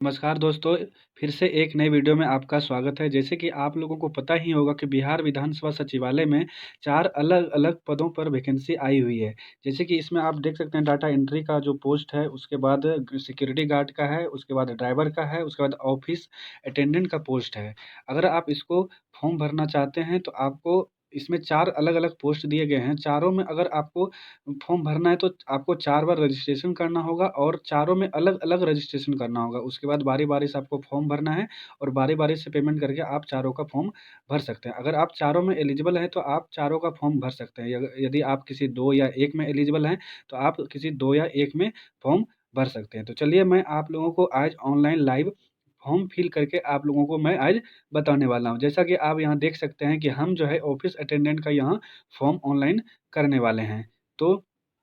नमस्कार दोस्तों, फिर से एक नए वीडियो में आपका स्वागत है। जैसे कि आप लोगों को पता ही होगा कि बिहार विधानसभा सचिवालय में 4 अलग-अलग पदों पर वैकेंसी आई हुई है। जैसे कि इसमें आप देख सकते हैं डाटा एंट्री का जो पोस्ट है, उसके बाद सिक्योरिटी गार्ड का है, उसके बाद ड्राइवर का है, उसके बाद ऑफिस अटेंडेंट का पोस्ट है। अगर आप इसको फॉर्म भरना चाहते हैं तो आपको इसमें 4 अलग-अलग पोस्ट दिए गए हैं। चारों में अगर आपको फॉर्म भरना है तो आपको 4 बार रजिस्ट्रेशन करना होगा और चारों में अलग-अलग रजिस्ट्रेशन करना होगा। उसके बाद बारी-बारी से आपको फॉर्म भरना है और बारी-बारी से पेमेंट करके आप चारों का फॉर्म भर सकते हैं। अगर आप चारों में एलिजिबल हैं तो आप चारों का फॉर्म भर सकते हैं। यदि आप किसी 2 या 1 में एलिजिबल हैं तो आप किसी 2 या 1 में फॉर्म भर सकते हैं। तो चलिए मैं आप लोगों को आज ऑनलाइन लाइव फॉर्म फिल करके आप लोगों को मैं आज बताने वाला हूँ। जैसा कि आप यहाँ देख सकते हैं कि हम जो है ऑफिस अटेंडेंट का यहाँ फॉर्म ऑनलाइन करने वाले हैं। तो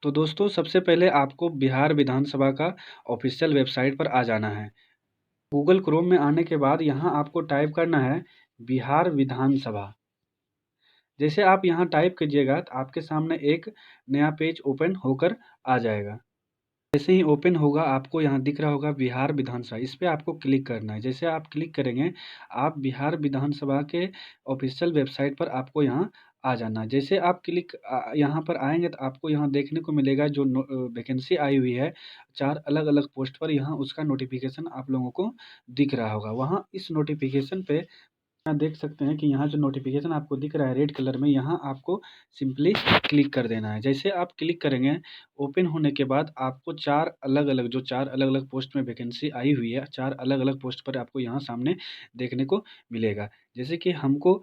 तो दोस्तों सबसे पहले आपको बिहार विधानसभा का ऑफिशियल वेबसाइट पर आ जाना है। गूगल क्रोम में आने के बाद यहाँ आपको टाइप करना है बिहार विधानसभा। जैसे आप यहाँ टाइप कीजिएगा तो आपके सामने एक नया पेज ओपन होकर आ जाएगा। जैसे ही ओपन होगा आपको यहाँ दिख रहा होगा बिहार विधानसभा, इस पे आपको क्लिक करना है। जैसे आप क्लिक करेंगे आप बिहार विधानसभा के ऑफिशियल वेबसाइट पर आपको यहाँ आ जाना है। जैसे आप यहाँ पर आएँगे तो आपको यहाँ देखने को मिलेगा जो वैकेंसी आई हुई है 4 अलग-अलग पोस्ट पर, यहाँ उसका नोटिफ़िकेशन आप लोगों को दिख रहा होगा। वहाँ इस नोटिफ़िकेशन पे यहाँ देख सकते हैं कि यहाँ जो नोटिफ़िकेशन आपको दिख रहा है रेड कलर में, यहाँ आपको सिंपली क्लिक कर देना है। जैसे आप क्लिक करेंगे, ओपन होने के बाद आपको 4 अलग-अलग पोस्ट में वैकेंसी आई हुई है, 4 अलग-अलग पोस्ट पर आपको यहाँ सामने देखने को मिलेगा। जैसे कि हमको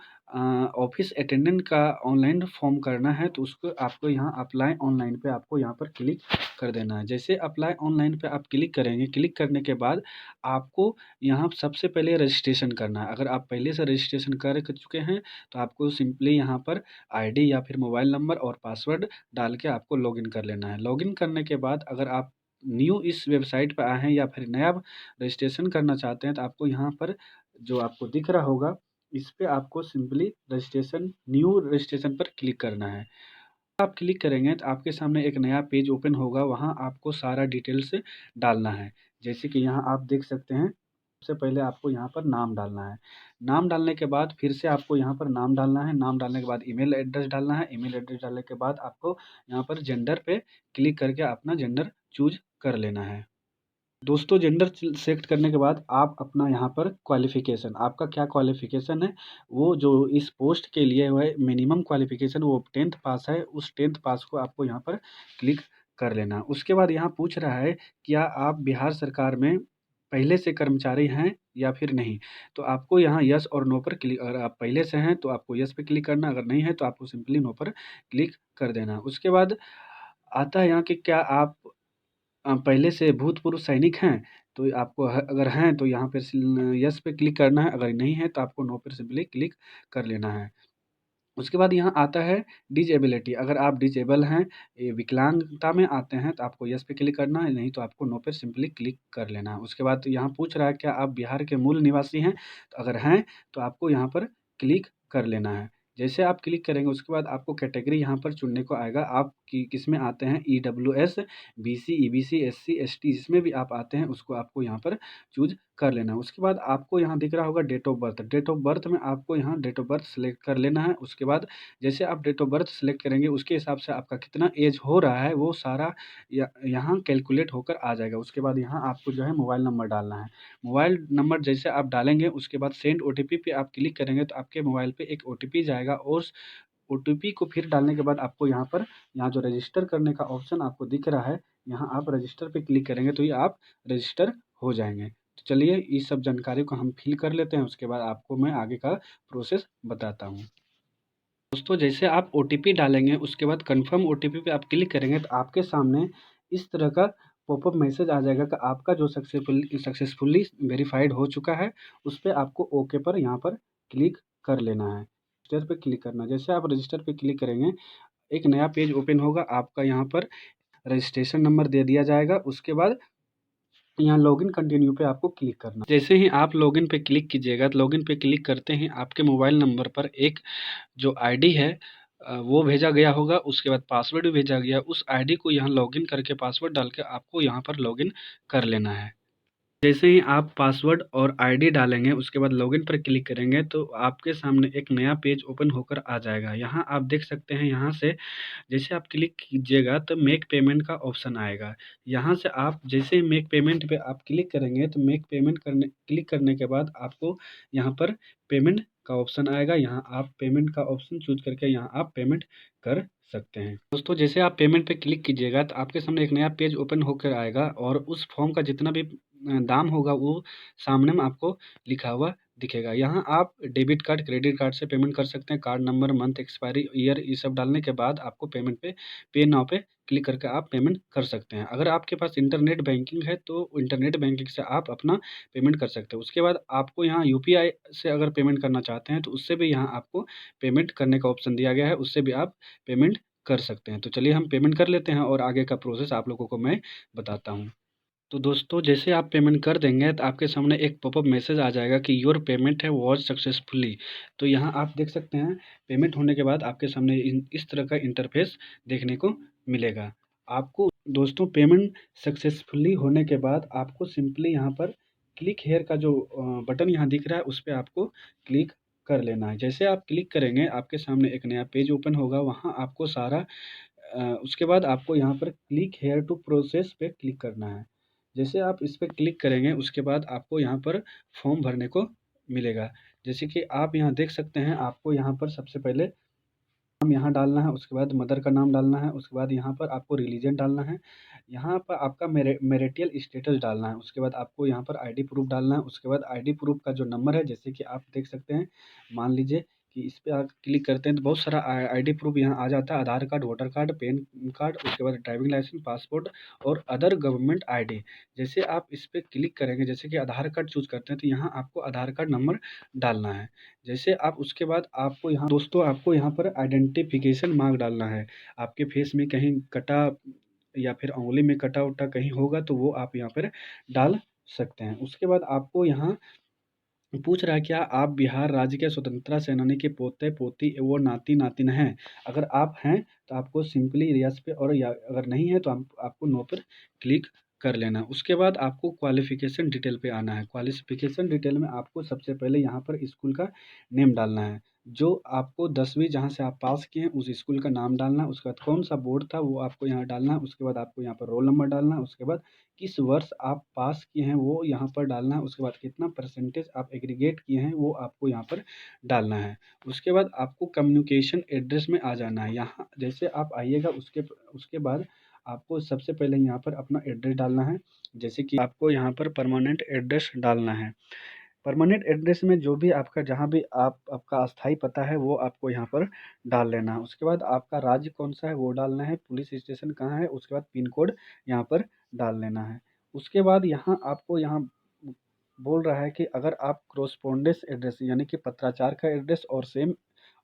ऑफ़िस अटेंडेंट का ऑनलाइन फ़ॉर्म करना है, तो उसको आपको यहाँ अप्लाई ऑनलाइन पे आपको यहाँ पर क्लिक कर देना है। जैसे अप्लाई ऑनलाइन पे आप क्लिक करेंगे, क्लिक करने के बाद आपको यहाँ सबसे पहले रजिस्ट्रेशन करना है। अगर आप पहले से रजिस्ट्रेशन कर चुके हैं, तो आपको सिंपली यहाँ पर आईडी या फिर मोबाइल नंबर और पासवर्ड डाल के आपको लॉगिन कर लेना है। लॉगिन करने के बाद अगर आप न्यू इस वेबसाइट पे आए हैं या फिर नया रजिस्ट्रेशन करना चाहते हैं, तो आपको यहाँ पर जो आपको दिख रहा होगा, इस पे आपको सिंपली न्यू रजिस्ट्रेशन पर क्लिक करना है। आप क्लिक करेंगे तो आपके सामने एक नया पेज ओपन होगा, वहाँ आपको सारा डिटेल्स डालना है। जैसे कि यहाँ आप देख सकते हैं, सबसे पहले आपको यहाँ पर नाम डालना है। नाम डालने के बाद फिर से आपको यहाँ पर नाम डालना है, नाम डालने के बाद ईमेल एड्रेस डालना है, ईमेल एड्रेस डालने के बाद आपको यहाँ पर जेंडर पे क्लिक करके अपना जेंडर चूज़ कर लेना है। दोस्तों जेंडर सेलेक्ट करने के बाद आप अपना यहाँ पर क्वालिफ़िकेशन, आपका क्या क्वालिफ़िकेशन है, वो जो इस पोस्ट के लिए वो है मिनिमम क्वालिफ़िकेशन वो 10th पास है, उस 10th पास को आपको यहाँ पर क्लिक कर लेना है। उसके बाद यहाँ पूछ रहा है क्या आप बिहार सरकार में पहले से कर्मचारी हैं या फिर नहीं? तो आपको यहाँ यस और नो पर क्लिक, अगर आप पहले से हैं तो आपको यस पे क्लिक करना है, अगर नहीं है तो आपको सिंपली नो पर क्लिक कर देना है। उसके बाद आता है यहाँ कि क्या आप पहले से भूतपूर्व सैनिक हैं, तो आपको अगर हैं तो यहाँ पे यस पे क्लिक करना है, अगर नहीं है तो आपको नो पे सिंपली क्लिक कर लेना है। उसके बाद यहाँ आता है डिजेबिलिटी, अगर आप डिजेबल हैं, ये विकलांगता में आते हैं तो आपको यस पे क्लिक करना है, नहीं तो आपको नो पे सिंपली क्लिक कर लेना है। उसके बाद यहाँ पूछ रहा है क्या आप बिहार के मूल निवासी हैं? तो अगर हैं तो आपको यहाँ पर क्लिक कर लेना है। जैसे आप क्लिक करेंगे उसके बाद आपको कैटेगरी यहाँ पर चुनने को आएगा, आप किस में आते हैं, EWS, BC, EBC, SC, ST, जिसमें भी आप आते हैं उसको आपको यहाँ पर चूज़ कर लेना है। उसके बाद आपको यहाँ दिख रहा होगा date of birth, date of birth में आपको यहाँ डेट ऑफ बर्थ सेलेक्ट कर लेना है। उसके बाद जैसे आप डेट ऑफ बर्थ सेलेक्ट करेंगे उसके हिसाब से आपका कितना एज हो रहा है वो सारा यहाँ कैलकुलेट होकर आ जाएगा। उसके बाद यहाँ आपको जो है मोबाइल नंबर डालना है। मोबाइल नंबर जैसे आप डालेंगे उसके बाद सेंड ओटीपी पे आप क्लिक करेंगे तो आपके मोबाइल पे एक ओटीपी जाएगा और उस ओटीपी को फिर डालने के बाद आपको यहाँ जो रजिस्टर करने का ऑप्शन आपको दिख रहा है, यहाँ आप रजिस्टर पे क्लिक करेंगे तो ये आप रजिस्टर हो जाएँगे। तो चलिए इस सब जानकारी को हम फिल कर लेते हैं, उसके बाद आपको मैं आगे का प्रोसेस बताता हूँ। दोस्तों जैसे आप ओटीपी डालेंगे उसके बाद कन्फर्म ओटीपी पे आप क्लिक करेंगे तो आपके सामने इस तरह का पॉपअप मैसेज आ जाएगा कि आपका जो सक्सेसफुली वेरीफाइड हो चुका है, उस पे आपको ओके पर यहाँ पर क्लिक कर लेना है। रजिस्टर पे क्लिक करना है। जैसे आप रजिस्टर पे क्लिक करेंगे, एक नया पेज ओपन होगा, आपका यहाँ पर रजिस्ट्रेशन नंबर दे दिया जाएगा। उसके बाद यहाँ लॉगिन कंटिन्यू पे आपको क्लिक करना है। जैसे ही आप लॉगिन पे क्लिक कीजिएगा तो लॉगिन पे क्लिक करते ही आपके मोबाइल नंबर पर एक जो आईडी है वो भेजा गया होगा, उसके बाद पासवर्ड भी भेजा गया। उस आईडी को यहाँ लॉगिन करके पासवर्ड डाल के आपको यहाँ पर लॉगिन कर लेना है। जैसे ही आप पासवर्ड और आईडी डालेंगे, उसके बाद लॉगिन पर क्लिक करेंगे, तो आपके सामने एक नया पेज ओपन होकर आ जाएगा। यहाँ आप देख सकते हैं, यहाँ से जैसे आप क्लिक कीजिएगा तो मेक पेमेंट का ऑप्शन आएगा। यहाँ से आप जैसे ही मेक पेमेंट पे आप क्लिक करेंगे, तो मेक पेमेंट करने क्लिक करने के बाद आपको यहाँ पर पेमेंट का ऑप्शन आएगा। यहाँ आप पेमेंट का ऑप्शन चूज़ करके यहाँ आप पेमेंट कर सकते हैं। दोस्तों, जैसे आप पेमेंट पे क्लिक कीजिएगा तो आपके सामने एक नया पेज ओपन होकर आएगा और उस फॉर्म का जितना भी दाम होगा वो सामने में आपको लिखा हुआ दिखेगा। यहाँ आप डेबिट कार्ड, क्रेडिट कार्ड से पेमेंट कर सकते हैं। Card number, month, expiry, year, ये सब डालने के बाद आपको पेमेंट पे नाउ पे क्लिक करके आप पेमेंट कर सकते हैं। अगर आपके पास इंटरनेट बैंकिंग है तो इंटरनेट बैंकिंग से आप अपना पेमेंट कर सकते हैं। उसके बाद आपको यहाँ यूपीआई से अगर पेमेंट करना चाहते हैं तो उससे भी यहाँ आपको पेमेंट करने का ऑप्शन दिया गया है, उससे भी आप पेमेंट कर सकते हैं। तो चलिए हम पेमेंट कर लेते हैं और आगे का प्रोसेस आप लोगों को मैं बताता हूँ। तो दोस्तों, जैसे आप पेमेंट कर देंगे तो आपके सामने एक पॉपअप मैसेज आ जाएगा कि योर पेमेंट है वॉज सक्सेसफुली। तो यहाँ आप देख सकते हैं, पेमेंट होने के बाद आपके सामने इस तरह का इंटरफेस देखने को मिलेगा। आपको दोस्तों पेमेंट सक्सेसफुली होने के बाद आपको सिंपली यहाँ पर क्लिक हेयर का जो बटन यहाँ दिख रहा है उस पर आपको क्लिक कर लेना है। जैसे आप क्लिक करेंगे आपके सामने एक नया पेज ओपन होगा। वहाँ आपको सारा उसके बाद आपको यहाँ पर क्लिक हेयर टू प्रोसेस पे क्लिक करना है। जैसे आप इस पे क्लिक करेंगे उसके बाद आपको यहाँ पर फॉर्म भरने को मिलेगा। जैसे कि आप यहाँ देख सकते हैं, आपको यहाँ पर सबसे पहले नाम यहाँ डालना है, उसके बाद मदर का नाम डालना है, उसके बाद यहाँ पर आपको रिलीजन डालना है, यहाँ पर आपका मैरिटल स्टेटस डालना है, उसके बाद आपको यहाँ पर आईडी प्रूफ डालना है, उसके बाद आईडी प्रूफ का जो नंबर है, जैसे कि आप देख सकते हैं, मान लीजिए कि इस पे आप क्लिक करते हैं तो बहुत सारा आईडी प्रूफ यहाँ आ जाता है, Aadhaar card, voter card, PAN card, उसके बाद ड्राइविंग लाइसेंस, पासपोर्ट और अदर गवर्नमेंट आईडी। जैसे आप इस पे क्लिक करेंगे, जैसे कि आधार कार्ड चूज़ करते हैं तो यहाँ आपको आधार कार्ड नंबर डालना है। जैसे आप उसके बाद आपको यहाँ दोस्तों आपको यहाँ पर आइडेंटिफिकेशन मार्क डालना है। आपके फेस में कहीं कटा या फिर उँगली में कटा-वटा कहीं होगा तो वो आप यहाँ पर डाल सकते हैं। उसके बाद आपको यहाँ पूछ रहा है, क्या आप बिहार राज्य के स्वतंत्रता सेनानी के पोते-पोती एवं नाती-नातिन हैं? अगर आप हैं तो आपको सिंपली यस पे, और या अगर नहीं है तो आप आपको नो पर क्लिक कर लेना है। उसके बाद आपको क्वालिफ़िकेशन डिटेल पे आना है। क्वालिफ़िकेशन डिटेल में आपको सबसे पहले यहाँ पर स्कूल का नेम डालना है। जो आपको 10वीं जहाँ से आप पास किए हैं उस स्कूल का नाम डालना है। उसके बाद कौन-सा बोर्ड था वो आपको यहाँ डालना है। उसके बाद आपको यहाँ पर रोल नंबर डालना है। उसके बाद किस वर्ष आप पास किए हैं वो यहाँ पर डालना है। उसके बाद कितना परसेंटेज आप एग्रीगेट किए हैं वो आपको यहाँ पर डालना है। उसके बाद आपको कम्युनिकेशन एड्रेस में आ जाना है। यहाँ जैसे आप आइएगा उसके बाद आपको सबसे पहले यहाँ पर अपना एड्रेस डालना है। जैसे कि आपको यहाँ पर परमानेंट एड्रेस डालना है। परमानेंट एड्रेस में जो भी आपका जहाँ भी आपका अस्थायी पता है वो आपको यहाँ पर डाल लेना है। उसके बाद आपका राज्य कौन-सा है वो डालना है, पुलिस स्टेशन कहाँ है, उसके बाद पिन कोड यहाँ पर डाल लेना है। उसके बाद यहाँ आपको यहाँ बोल रहा है कि अगर आप कॉरेस्पॉन्डेंस एड्रेस यानी कि पत्राचार का एड्रेस और सेम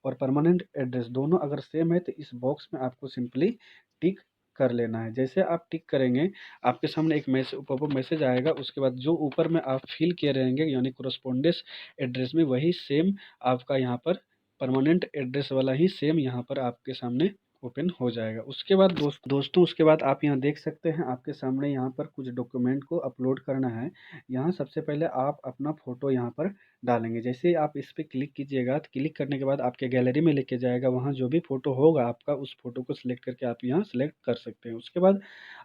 और परमानेंट एड्रेस दोनों अगर सेम है तो इस बॉक्स में आपको सिंपली टिक कर लेना है। जैसे आप टिक करेंगे आपके सामने एक पॉपअप मैसेज आएगा। उसके बाद जो ऊपर में आप फिल किए रहेंगे यानी कॉरेस्पॉन्डेंस एड्रेस में वही सेम आपका यहाँ पर परमानेंट एड्रेस वाला ही सेम यहाँ पर आपके सामने ओपन हो जाएगा। उसके बाद दोस्तों उसके बाद आप यहाँ देख सकते हैं, आपके सामने यहाँ पर कुछ डॉक्यूमेंट को अपलोड करना है। यहाँ सबसे पहले आप अपना फ़ोटो यहाँ पर डालेंगे। जैसे ही आप इस पे क्लिक कीजिएगा तो क्लिक करने के बाद आपके गैलरी में लेके जाएगा। वहाँ जो भी फ़ोटो होगा आपका उस फ़ोटो को सिलेक्ट करके आप यहाँ सेलेक्ट कर सकते हैं। उसके बाद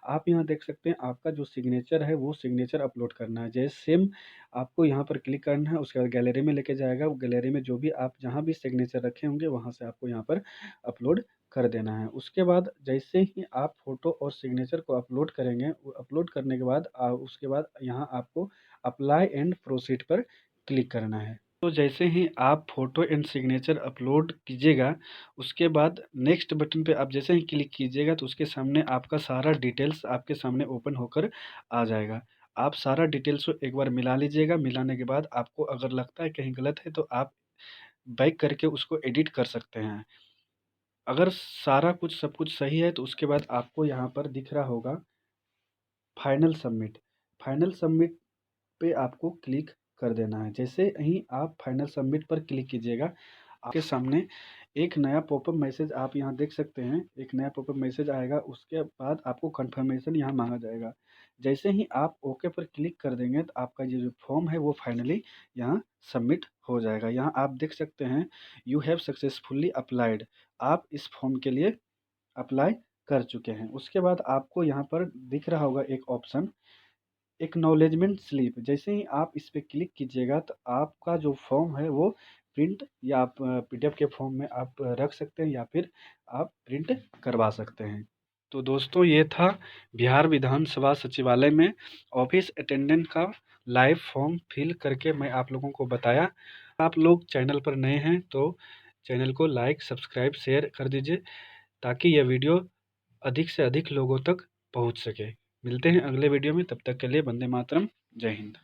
आप यहाँ देख सकते हैं, आपका जो सिग्नेचर है वो सिग्नेचर अपलोड करना है। जैसे सेम आपको यहाँ पर क्लिक करना है, उसके बाद गैलरी में लेके जाएगा। वो गैलरी में जो भी आप जहाँ भी सिग्नेचर रखे होंगे वहाँ से आपको यहाँ पर अपलोड कर देना है। उसके बाद जैसे ही आप फ़ोटो और सिग्नेचर को अपलोड करेंगे, वो अपलोड करने के बाद उसके बाद यहाँ आपको अप्लाई एंड प्रोसीड पर क्लिक करना है। तो जैसे ही आप फ़ोटो एंड सिग्नेचर अपलोड कीजिएगा, उसके बाद नेक्स्ट बटन पे आप जैसे ही क्लिक कीजिएगा तो उसके सामने आपका सारा डिटेल्स आपके सामने ओपन होकर आ जाएगा। आप सारा डिटेल्स को एक बार मिला लीजिएगा। मिलाने के बाद आपको अगर लगता है कहीं गलत है तो आप बैक करके उसको एडिट कर सकते हैं। अगर सारा कुछ सब कुछ सही है तो उसके बाद आपको यहाँ पर दिख रहा होगा फाइनल सबमिट। फाइनल सबमिट पे आपको क्लिक कर देना है। जैसे ही आप फाइनल सबमिट पर क्लिक कीजिएगा, आपके सामने एक नया पॉपअप मैसेज आप यहाँ देख सकते हैं। एक नया पॉपअप मैसेज आएगा, उसके बाद आपको कन्फर्मेशन यहाँ माँगा जाएगा। जैसे ही आप ओके पर क्लिक कर देंगे तो आपका ये जो फॉर्म है वो फाइनली यहाँ सबमिट हो जाएगा। यहाँ आप देख सकते हैं यू हैव सक्सेसफुली अप्लाइड, आप इस फॉर्म के लिए अप्लाई कर चुके हैं। उसके बाद आपको यहाँ पर दिख रहा होगा एक ऑप्शन एक्नॉलेजमेंट स्लिप, जैसे ही आप इस पे क्लिक कीजिएगा तो आपका जो फॉर्म है वो प्रिंट या आप पीडीएफ के फॉर्म में आप रख सकते हैं या फिर आप प्रिंट करवा सकते हैं। तो दोस्तों ये था बिहार विधानसभा सचिवालय में ऑफिस अटेंडेंट का लाइव फॉर्म फिल करके मैं आप लोगों को बताया। आप लोग चैनल पर नए हैं तो चैनल को लाइक सब्सक्राइब शेयर कर दीजिए ताकि यह वीडियो अधिक से अधिक लोगों तक पहुंच सके। मिलते हैं अगले वीडियो में, तब तक के लिए वंदे मातरम, जय हिंद।